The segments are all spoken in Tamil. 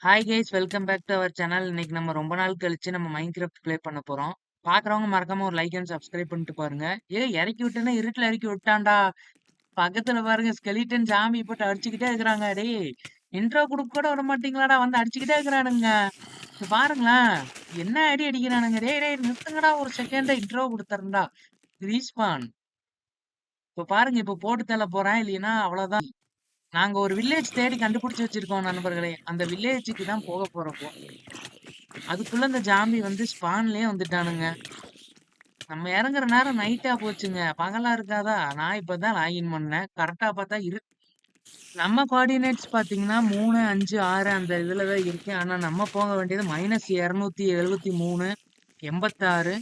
Hi guys welcome back to our channel. இன்னைக்கு நம்ம ரொம்ப நாள் கழிச்சு நம்ம மைன்கிராஃப்ட் ப்ளே பண்ண போறோம். பாக்குறவங்க மறக்காம ஒரு லைக் அண்ட் சப்ஸ்கிரைப் பண்ணிட்டு பாருங்க. இறக்கி விட்டேன்னா இருட்டுல இறக்கி விட்டான்டா. பக்கத்துல பாருங்க ஸ்கெலிட்டன் ஜாம்பி போட்டு அடிச்சுக்கிட்டே இருக்கிறாங்க. டேய் இன்ட்ரோ குடுக்க கூட விட மாட்டீங்களாடா, வந்து அடிச்சுக்கிட்டே இருக்கிறானுங்க. இங்க பாருங்களேன், என்ன அடி அடிக்கிறானுங்க. டேய் டேய் நிறுத்துங்கடா, ஒரு செகண்ட் இன்ட்ரோ கொடுத்துறேன்டா. ரீஸ்பான். இப்ப பாருங்க, இப்ப போட்டு தள்ள போறேன், இல்லைன்னா அவ்வளவுதான். நாங்க ஒரு வில்லேஜ் தேடி கண்டுபிடிச்சு வச்சிருக்கோம் நண்பர்களே. அந்த வில்லேஜுக்கு தான் போக போறோம் இப்போ. அதுக்குள்ள இந்த ஜாம்பி வந்து ஸ்பான்லயே வந்துட்டானுங்க. நம்ம இறங்குற நேரம் நைட்டா போச்சுங்க. பகலா இருக்காதா? நான் இப்பதான் லாகின் பண்ணேன். கரெக்ட்டா பார்த்தா நம்ம கோஆர்டினேட்ஸ் பார்த்தீங்கன்னா 3, 5, 6 அந்த இதுல தான் இருக்கு. ஆனா நம்ம போக வேண்டியது -273, 86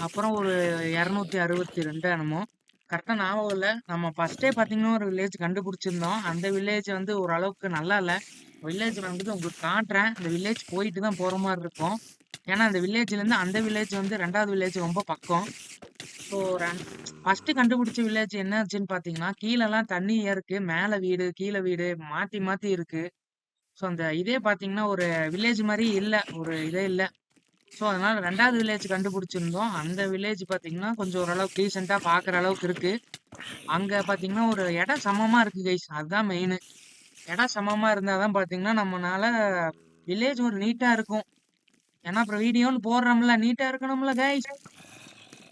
அப்புறம் ஒரு 262 என்னமோ. கரெக்ட்டா ஞாபகம் இல்ல. நம்ம ஃபர்ஸ்ட்டே பார்த்தீங்கன்னா ஒரு வில்லேஜ் கண்டுபிடிச்சிருந்தோம். அந்த வில்லேஜ் வந்து ஓரளவுக்கு நல்லா இல்ல. வில்லேஜ் நான் வந்துட்டு உங்களுக்கு காட்டுறேன். அந்த வில்லேஜ் போயிட்டு தான் போற மாரி இருக்கும். ஏன்னா அந்த வில்லேஜ்லேருந்து அந்த வில்லேஜ் வந்து 2வது வில்லேஜ் ரொம்ப பக்கம். ஸோ ஃபர்ஸ்ட் கண்டுபிடிச்ச வில்லேஜ் என்ன ஆச்சுன்னு பார்த்தீங்கன்னா, கீழலாம் தண்ணியா இருக்கு. மேல வீடு, கீழ வீடு மாத்தி மாத்தி இருக்கு. ஸோ அந்த இதே பார்த்தீங்கன்னா, ஒரு வில்லேஜ் மாரி இல்ல. ஒரு இதே இல்ல. ஸோ அதனால 2வது வில்லேஜ் கண்டுபிடிச்சிருந்தோம். அந்த வில்லேஜ் பார்த்தீங்கன்னா, கொஞ்சம் ஓரளவுக்கு டீசென்ட்டா பார்க்குற அளவுக்கு இருக்கு. அங்க பார்த்தீங்கன்னா, ஒரு இடம் சமமா இருக்கு கைஸ். அதுதான் மெயினு. இடம் சமமா இருந்தா தான் பார்த்தீங்கன்னா, நம்மனால வில்லேஜ் ஒரு நீட்டா இருக்கும். ஏன்னா அப்புறம் வீடியோன்னு போடுறோம்ல, நீட்டா இருக்கணும்ல கைஸ்.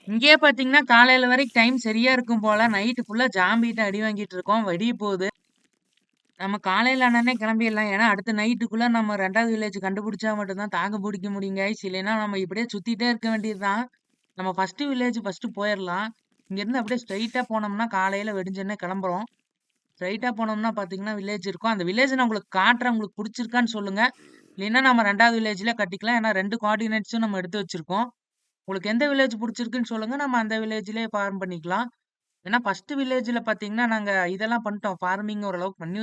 இங்கேயே பார்த்தீங்கன்னா, காலையில வரைக்கும் டைம் சரியா இருக்கும் போல. நைட்டு ஃபுல்லா ஜாம்பிட்ட அடி வாங்கிட்டு இருக்கோம். விடிய போகுது. நம்ம காலையில ஆனோனே கிளம்பிடலாம். ஏன்னா அடுத்த நைட்டுக்குள்ள நம்ம 2வது வில்லேஜ் கண்டுபிடிச்சா மட்டும் தான் தாக்கு பிடிக்க முடியும் கைஸ். இல்லைன்னா நம்ம இப்படியே சுத்திட்டே இருக்க வேண்டியது தான். நம்ம ஃபர்ஸ்ட் வில்லேஜ் ஃபர்ஸ்ட் போயிரலாம். இங்கேருந்து அப்படியே ஸ்ட்ரைட்டா போனோம்னா காலையில வெடிஞ்சோனே கிளம்புறோம். ஸ்ட்ரைட்டா போனோம்னா பார்த்தீங்கன்னா வில்லேஜ் இருக்கும். அந்த வில்லேஜ் நான் உங்களுக்கு காட்டுறேன். உங்களுக்கு புடிச்சிருக்கான்னு சொல்லுங்க. இல்லைன்னா நம்ம 2வது வில்லேஜ்ல கட்டிக்கலாம். ஏன்னா 2 கோஆர்டினேட்ஸும் நம்ம எடுத்து வச்சிருக்கோம். உங்களுக்கு எந்த வில்லேஜ் புடிச்சிருக்குன்னு சொல்லுங்க. நம்ம அந்த வில்லேஜ்லயே ஃபார்ம் பண்ணிக்கலாம். ஏன்னா ஃபர்ஸ்ட் வில்லேஜ்ல பார்த்தீங்கன்னா, நாங்க இதெல்லாம் பண்ணிட்டோம். ஃபார்மிங் ஓரளவுக்கு பண்ணி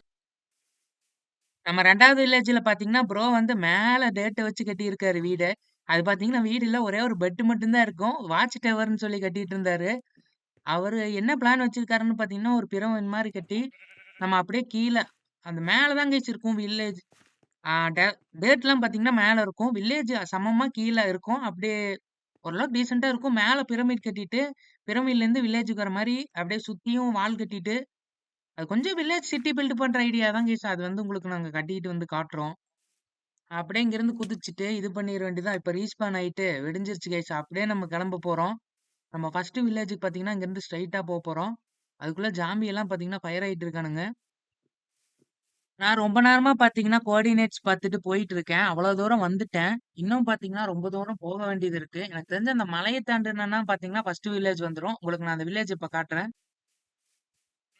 நம்ம 2வது வில்லேஜ்ல பார்த்தீங்கன்னா, ப்ரோ வந்து மேல டேட்ட வச்சு கட்டியிருக்காரு வீட. அது பார்த்தீங்கன்னா, வீடு இல்ல. ஒரே ஒரு பெட் மட்டும் தான் இருக்கும். வாட்ச் டவர்ன்னு சொல்லி கட்டிட்டு இருந்தாரு. அவரு என்ன பிளான் வச்சிருக்காருன்னு பார்த்தீங்கன்னா, ஒரு பிரமிட் மாரி கட்டி, நம்ம அப்படியே கீழ அந்த மேல தான் கைஸ் இருக்கும் வில்லேஜ். ஆ டே டேட்லாம் பார்த்தீங்கன்னா மேல இருக்கும். வில்லேஜ் சமமா கீழ இருக்கும். அப்படியே ஓரளவுக்கு டீசென்ட்டா இருக்கும். மேல பிரமிட் கட்டிட்டு, பிரமிட்லேருந்து வில்லேஜுக்கு வர மாரி அப்படியே சுத்தியும் வால் கட்டிட்டு, அது கொஞ்சம் வில்லேஜ் சிட்டி பில்ட் பண்ற ஐடியா தான் கைஸ். அது வந்து உங்களுக்கு நாங்க கட்டிட்டு வந்து காட்டுறோம். அப்படியே இங்கேருந்து குதிச்சுட்டு இது பண்ணிற வேண்டியதுதான். இப்ப ரீஸ்பான் ஆயிட்டு விடிஞ்சிருச்சு கைஸ். அப்படியே நம்ம கிளம்ப போறோம். நம்ம ஃபர்ஸ்ட் வில்லேஜுக்கு பார்த்தீங்கன்னா, இங்கேருந்து ஸ்ட்ரைட்டா போறோம். அதுக்குள்ள ஜாம்பி எல்லாம் பார்த்தீங்கன்னா, ஃபயர் ஆயிட்டு இருக்கானுங்க. நான் ரொம்ப நேரமா பார்த்தீங்கன்னா, கோஆர்டினேட்ஸ் பார்த்துட்டு போயிட்டு இருக்கேன். அவ்வளோ தூரம் வந்துட்டேன். இன்னும் பார்த்தீங்கன்னா, ரொம்ப தூரம் போக வேண்டியது இருக்கு. எனக்கு தெரிஞ்சு அந்த மலைய தாண்டுனேன்னா பார்த்தீங்கன்னா, ஃபர்ஸ்ட் வில்லேஜ் வந்துரும். உங்களுக்கு நான் அந்த வில்லேஜ் இப்ப காட்டுறேன்.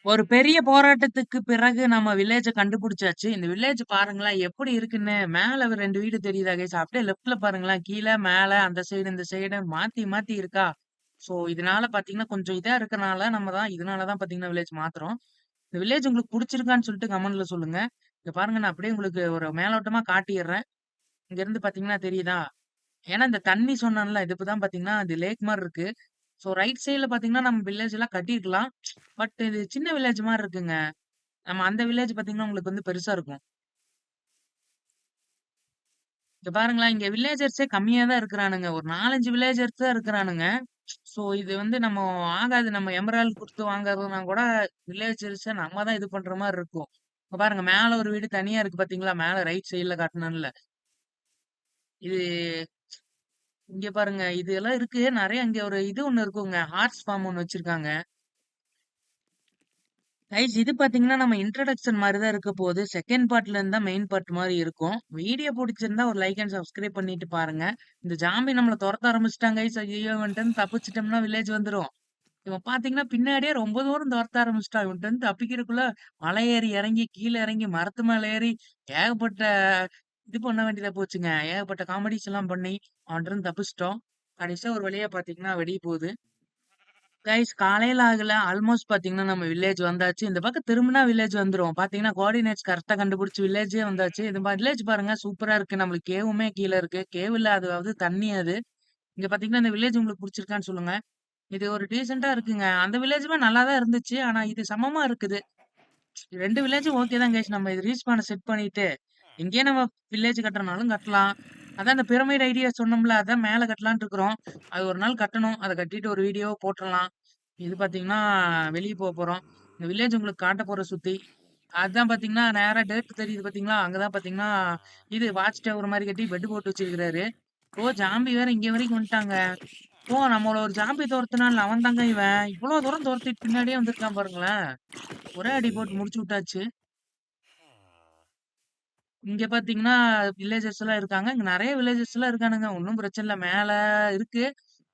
ஒரு பெரிய போராட்டத்துக்கு பிறகு நம்ம வில்லேஜ கண்டுபிடிச்சாச்சு. இந்த வில்லேஜ் பாருங்களேன் எப்படி இருக்குன்னு. மேல 2 வீடு தெரியுதா கைஸ்? அப்படியே லெஃப்ட்ல பாருங்களேன். கீழ, மேல அந்த சைடு, இந்த சைடு மாத்தி மாத்தி இருக்கா? ஸோ இதனால பார்த்தீங்கன்னா, கொஞ்சம் இதா இருக்கனால இதனால தான் பார்த்தீங்கன்னா வில்லேஜ் மாத்துறோம். இந்த வில்லேஜ் உங்களுக்கு புடிச்சிருக்கான்னு சொல்லிட்டு கமெண்ட்ல சொல்லுங்க. இங்க பாருங்க, நான் அப்படியே உங்களுக்கு ஒரு மேலோட்டமா காட்டிர்றேன். இங்க இருந்து பார்த்தீங்கன்னா தெரியுதா? ஏன்னா இந்த தண்ணி சொன்னேன்ல, இது இப்ப தான் பார்த்தீங்கன்னா, இது லேக் மாரி இருக்கு. ஸோ ரைட் சைடுல பார்த்தீங்கன்னா, நம்ம வில்லேஜ் எல்லாம் கட்டியிருக்கலாம். பட் இது சின்ன வில்லேஜ் மாரி இருக்குங்க. நம்ம அந்த வில்லேஜ் பார்த்தீங்கன்னா, உங்களுக்கு வந்து பெருசா இருக்கும். இங்க பாருங்களேன், இங்க வில்லேஜர்ஸே கம்மியா தான் இருக்கிறானுங்க. ஒரு 4, 5 வில்லேஜர்ஸ் தான் இருக்கிறானுங்க. ஸோ இது வந்து நம்ம ஆகாது. நம்ம எமரால்ட் குடுத்து வாங்குறதுனா கூட வில்லேஜர்ஸ நம்ம தான் இது பண்ற மாரி இருக்கும். இப்ப பாருங்க, மேல ஒரு வீடு தனியா இருக்கு பார்த்தீங்களா? மேல ரைட் சைடுல காட்டுனேன்ல. இது இங்க பாருங்க. இதெல்லாம் இருக்கு. நெறைய இங்க ஒரு இது ஒண்ணு இருக்குங்க. ஹார்ஸ் ஃபார்ம் ஒண்ணு வச்சிருக்காங்க. கைஸ் இது பார்த்தீங்கன்னா, நம்ம இன்ட்ரோடக்ஷன் மாரி தான் இருக்க போது. செகண்ட் பார்ட்ல இருந்தா மெயின் பார்ட் மாரி இருக்கும். வீடியோ புடிச்சிருந்தா ஒரு லைக் அண்ட் சப்ஸ்கிரைப் பண்ணிட்டு பாருங்க. இந்த ஜாம்பி நம்மள தொரத்த ஆரம்பிச்சுட்டான் கைஸ். ஐயய்யோ! இவன்ட்டருந்து தப்பிச்சுட்டோம்னா வில்லேஜ் வந்துரும். இவன் பார்த்தீங்கன்னா, பின்னாடியே ரொம்ப தூரம் தொரத்த ஆரம்பிச்சுட்டான். இவன்ட்டருந்து தப்பிக்கிறதுக்குள்ள மலை ஏறி இறங்கி, கீழ இறங்கி, மரத்து மேல ஏறி ஏகப்பட்ட இது பண்ண வேண்டியதா போச்சுங்க. ஏகப்பட்ட காமெடிஸ் எல்லாம் பண்ணி அவன்ட்டருந்து தப்பிச்சுட்டோம். கடைசியா ஒரு வழியா பார்த்தீங்கன்னா, வெடிய போகுது. கைஸ் காலையில ஆகல. ஆல்மோஸ்ட் பாத்தீங்கன்னா, நம்ம வில்லேஜ் வந்தாச்சு. இந்த பக்கம் திரும்புனா வில்லேஜ் வந்துரும். பாத்தீங்கன்னா, கோஆர்டினேட்ஸ் கரெக்ட்டா கண்டுபிடிச்சு வில்லேஜே வந்தாச்சு. இது வில்லேஜ் பாருங்க சூப்பரா இருக்கு. நம்மளுக்கு கேவுமே கீழ இருக்கு. கேவ் இல்ல, அதாவது தண்ணி அது. இங்க பாத்தீங்கன்னா, இந்த வில்லேஜ் உங்களுக்கு புடிச்சிருக்கான்னு சொல்லுங்க. இது ஒரு டீசென்ட்டா இருக்குங்க. அந்த வில்லேஜுமே நல்லா தான் இருந்துச்சு. ஆனா இது சமமா இருக்குது. 2 வில்லேஜும் ஓகே தான் கைஸ். நம்ம இது ரீஸ்பான செட் பண்ணிட்டு, இங்கேயே நம்ம வில்லேஜ் கட்டுறனாலும் கட்டலாம். அதான் இந்த பிரமிட் ஐடியா சொன்னோம்ல, அதான் மேல கட்டலான்ட்டு இருக்கிறோம். அது ஒரு நாள் கட்டணும். அத கட்டிட்டு ஒரு வீடியோவா போட்டுறலாம். இது பார்த்தீங்கன்னா, வெளிய போறோம். இந்த வில்லேஜ் உங்களுக்கு காட்ட போறேன் சுத்தி. அதான் பார்த்தீங்கன்னா, நேரா டேட் தெரியுது பார்த்தீங்களா? அங்க தான் பார்த்தீங்கன்னா, இது வாட்ச் டவர் மாரி கட்டி பெட் போட்டு வச்சிருக்கிறாரு. ஓ! ஜாம்பி வேற இங்க வரைக்கும் வந்துட்டாங்க. ஓ! நம்மள ஒரு ஜாம்பி தொரத்துனான்ல அவன் தாங்க இவன். இவ்வளோ தூரம் தொரத்திட்டு பின்னாடியே வந்திருக்கான் பாருங்களேன். ஒரே அடி போட்டு முடிச்சு விட்டாச்சு. இங்க பார்த்தீங்கன்னா, வில்லேஜர்ஸ் எல்லாம் இருக்காங்க. இங்க நெறைய வில்லேஜர்ஸ்லாம் இருக்கானுங்க. ஒண்ணும் பிரச்சனை இல்ல. மேல இருக்கு.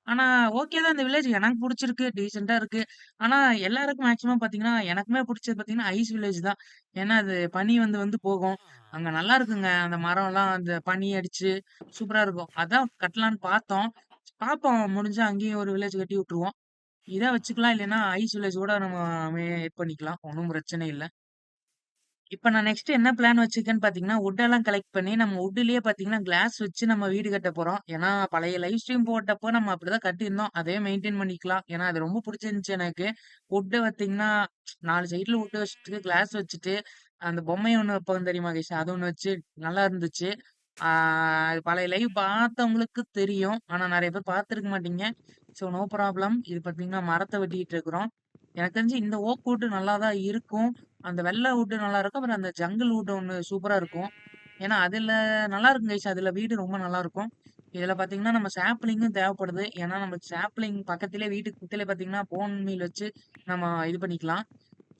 ஆனா, ஓகே தான் இந்த வில்லேஜ் எனக்கு புடிச்சிருக்கு. டீசென்ட்டா இருக்கு. ஆனா, எல்லாருக்கும் மேக்ஸிமம் பார்த்தீங்கன்னா, எனக்குமே புடிச்சது பார்த்தீங்கன்னா, ஐஸ் வில்லேஜ் தான். ஏன்னா, அது பனி வந்து வந்து போகும். அங்க நல்லா இருக்குங்க. அந்த மரம்லாம் அந்த பனி அடிச்சு சூப்பரா இருக்கும். அதான் கட்டலான்னு பார்த்தோம். பார்ப்போம் முடிஞ்சா அங்கேயும் ஒரு வில்லேஜ் கட்டி விட்டுருவோம். இத வச்சுக்கலாம். இல்லைன்னா, ஐஸ் வில்லேஜ் கூட நம்ம இது பண்ணிக்கலாம். ஒண்ணும் பிரச்சனை இல்ல. இப்ப நான் நெக்ஸ்ட் என்ன பிளான் வச்சிருக்கேன்னு பார்த்தீங்கன்னா, வுட் எல்லாம் கலெக்ட் பண்ணி நம்ம வுட்லயே பார்த்தீங்கன்னா, கிளாஸ் வச்சு நம்ம வீடு கட்ட போறோம். ஏன்னா, பழைய லைவ் ஸ்ட்ரீம் போட்டப்போ நம்ம அப்படிதான் கட்டியிருந்தோம். அதே மெயின்டெயின் பண்ணிக்கலாம். ஏன்னா, அது ரொம்ப புடிச்சிருந்துச்சு எனக்கு. வுட் பார்த்தீங்கன்னா, 4 சைடுல வுட் வச்சுட்டு, கிளாஸ் வச்சுட்டு, அந்த பொம்மை ஒண்ணு வைப்போம் தெரியுமா கைஸ்? அது ஒண்ணு வச்சு நல்லா இருந்துச்சு. ஆ அது பழைய லைவ் பார்த்தவங்களுக்கு தெரியும். ஆனா, நெறைய பேர் பார்த்திருக்க மாட்டீங்க. So, no problem. இது பார்த்தீங்கன்னா, மரத்த வெட்டிட்டு இருக்கிறோம். எனக்கு தெரிஞ்சு இந்த ஓக் வுட் நல்லா தான் இருக்கும். அந்த வெள்ள வுட் நல்லாருக்கும். அப்புறம் அந்த ஜங்கிள் வுட் ஒண்ணு சூப்பரா இருக்கும். ஏன்னா, அதுல நல்லாருக்கும் கைஸ். அதுல வீடு ரொம்ப நல்லாருக்கும். இதுல பாத்தீங்கன்னா, நம்ம சாப்லிங்கும் தேவைப்படுது. ஏன்னா, நமக்கு சாப்லிங் பக்கத்திலேயே வீட்டுக்கு பக்கத்திலேயே பாத்தீங்கன்னா, போன் மீல் வச்சு நம்ம இது பண்ணிக்கலாம்.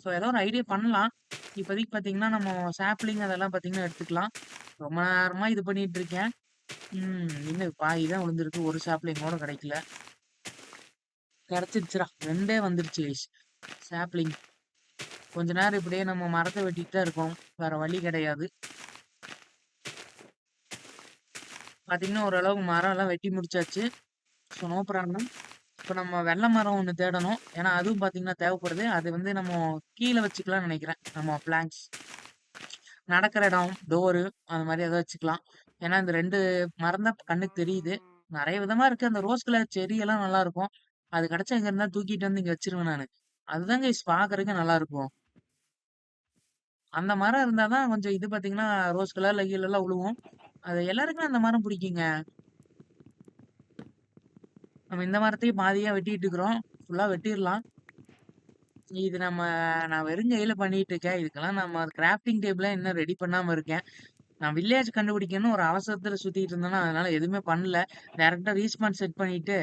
ஸோ, ஏதோ ஒரு ஐடியா பண்ணலாம். இப்போதைக்கு பாத்தீங்கன்னா, நம்ம சாப்லிங் அதெல்லாம் பாத்தீங்கன்னா எடுத்துக்கலாம். ரொம்ப நேரமா இது பண்ணிட்டு இருக்கேன். இன்னும் பாதி தான் விழுந்திருக்கு. ஒரு சாப்லிங் கூட கிடைக்கல. கிடைச்சிருச்சுடா. 2 வந்துருச்சு கைஸ். சாப்லிங். கொஞ்ச நேரம் இப்படியே நம்ம மரத்த வெட்டிட்டு தான் இருக்கோம். வேற வழி கிடையாது. பார்த்தீங்கன்னா, ஓரளவு மரம்லாம் வெட்டி முடிச்சாச்சு. So, no problem. இப்ப நம்ம வெள்ள மரம் ஒண்ணு தேடணும். ஏன்னா, அதுவும் பார்த்தீங்கன்னா தேவைப்படுது. அது வந்து நம்ம கீழ வச்சுக்கலாம்னு நெனைக்கிறேன். நம்ம பிளாங்க்ஸ். நடக்கிற இடம், டோரு அது மாரி ஏதாவது வச்சுக்கலாம். ஏன்னா, இந்த 2 மரம் தான் கண்ணுக்கு தெரியுது. நெறைய விதமா இருக்கு. அந்த ரோஸ் கலர் செடி எல்லாம் நல்லாருக்கும். அது கிடைச்சா எங்க இருந்தாலும் தூக்கிட்டு வந்து இங்க வச்சுருவேன் நானு. அதுதான் கைஸ் பார்க்கறதுக்கு நல்லாருக்கும். அந்த மரம் இருந்தா தான் கொஞ்சம் இது பார்த்தீங்கன்னா, ரோஸ் கலர்ல கீழலாம் விழுவும். அது எல்லாருக்குமே அந்த மரம் பிடிக்குங்க. நம்ம இந்த மரத்தையும் பாதியா வெட்டிட்டு இருக்கிறோம். ஃபுல்லா வெட்டிறலாம். இது நான் வெறும் கையில பண்ணிட்டு இருக்கேன். இதுக்கெல்லாம் நம்ம கிராஃப்டிங் டேபிள்லாம் இன்னும் ரெடி பண்ணாம இருக்கேன். நான் வில்லேஜ் கண்டுபிடிக்கணும்னு ஒரு அவசரத்துல சுத்திட்டு இருந்தேனா, அதனால எதுவுமே பண்ணல. டைரக்ட்டா ரீஸ்பான் செட் பண்ணிட்டு,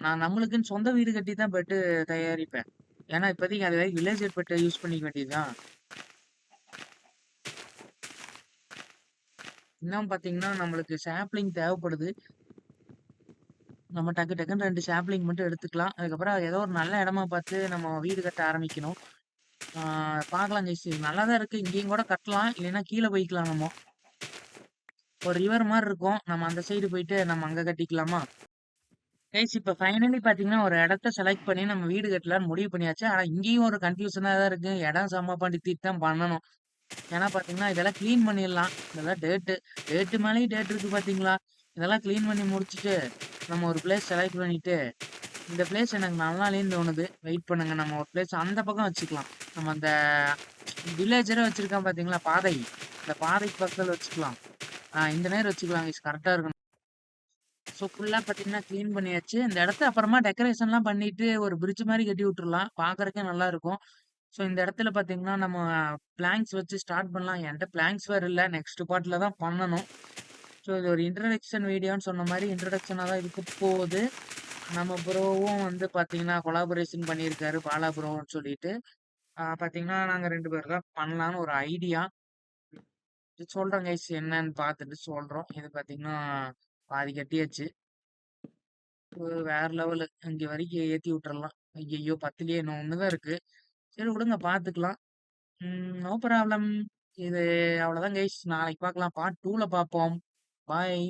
நான் நம்மளுக்குன்னு சொந்த வீடு கட்டி தான் பெட்டு தயாரிப்பேன். ஏன்னா இப்போதைக்கு அது வரைக்கும் வில்லேஜர் பெட்ட யூஸ் பண்ணிக்க வேண்டியது தான். இன்னும் பார்த்தீங்கன்னா, நம்மளுக்கு சாப்லிங் தேவைப்படுது. நம்ம டக்கு டக்குன்னு 2 சாப்லிங் மட்டும் எடுத்துக்கலாம். அதுக்கப்புறம் ஏதோ ஒரு நல்ல இடமா பார்த்து நம்ம வீடு கட்ட ஆரம்பிக்கணும். ஆ பார்க்கலாம் கைஸ். இது நல்லா தான் இருக்கு. இங்கேயும் கூட கட்டலாம். இல்லைன்னா கீழ போய்க்கலாம் நம்ம. ஒரு ரிவர் மாரி இருக்கும். நம்ம அந்த சைடு போயிட்டு நம்ம அங்க கட்டிக்கலாமா? கைஸ் இப்ப ஃபைனலி பார்த்தீங்கன்னா, ஒரு இடத்த செலக்ட் பண்ணி நம்ம வீடு கட்டலான்னு முடிவு பண்ணியாச்சு. ஆனா இங்கேயும் ஒரு கன்ஃப்யூஷனா தான் இருக்கு. இடம் சமப்படுத்திட்டு தான் பண்ணணும். ஏன்னா பார்த்தீங்கன்னா, இதெல்லாம் கிளீன் பண்ணிடலாம். இதெல்லாம் டேட்டு மேலயும் டேட் இருக்கு பார்த்தீங்களா? இதெல்லாம் கிளீன் பண்ணி முடிச்சுட்டு, நம்ம ஒரு பிளேஸ் செலக்ட் பண்ணிட்டு, இந்த பிளேஸ் எனக்கு நல்லா இல்லைன்னு தோணுது. வெயிட் பண்ணுங்க. நம்ம ஒரு பிளேஸ் அந்த பக்கம் வச்சுக்கலாம். நம்ம அந்த வில்லேஜரே வச்சிருக்கான் பார்த்தீங்களா? பாதை. இந்த பாதைக்கு பக்கத்துல வச்சுக்கலாம். இந்த நேரம் வச்சுக்கலாம் கைஸ். கரெக்ட்டா இருக்கும். ஸோ ஃபுல்லா பார்த்தீங்கன்னா, கிளீன் பண்ணியாச்சு. இந்த இடத்த அப்புறமா டெக்கரேஷன்லாம் பண்ணிட்டு, ஒரு பிரிட்ஜ் மாரி கட்டி விட்டுறலாம். பார்க்கறதுக்கே நல்லாருக்கும். ஸோ இந்த இடத்துல பார்த்தீங்கன்னா, நம்ம பிளாங்க்ஸ் வச்சு ஸ்டார்ட் பண்ணலாம். என்ட்ட பிளாங்க்ஸ் வேற இல்ல. நெக்ஸ்ட் பார்ட்ல தான் பண்ணணும். ஸோ இது ஒரு இன்ட்ரோடக்ஷன் வீடியோன்னு சொன்ன மாரி இன்ட்ரோடக்ஷனா தான் இருக்க போகுது. நம்ம ப்ரோவும் வந்து பார்த்தீங்கன்னா, கொலாபரேஷன் பண்ணியிருக்காரு. பாலா ப்ரோன்னு சொல்லிட்டு. பார்த்தீங்கன்னா, நாங்க 2 பேர் தான் பண்ணலான்னு ஒரு ஐடியா. சொல்றேன் கைஸ் என்னன்னு பார்த்துட்டு சொல்றோம். இது பார்த்தீங்கன்னா, பாதி கட்டியாச்சு. வேற லெவலு. இங்க வரைக்கும் ஏத்தி விட்டுறலாம். ஐய்யய்யோ! 10லயே இன்னும் 1 தான் இருக்கு. சரி விடுங்க பார்த்துக்கலாம். No problem. இது அவ்வளோதான் கைஸ். நாளைக்கு பார்க்கலாம். பார்ட் 2ல பார்ப்போம். பாய்.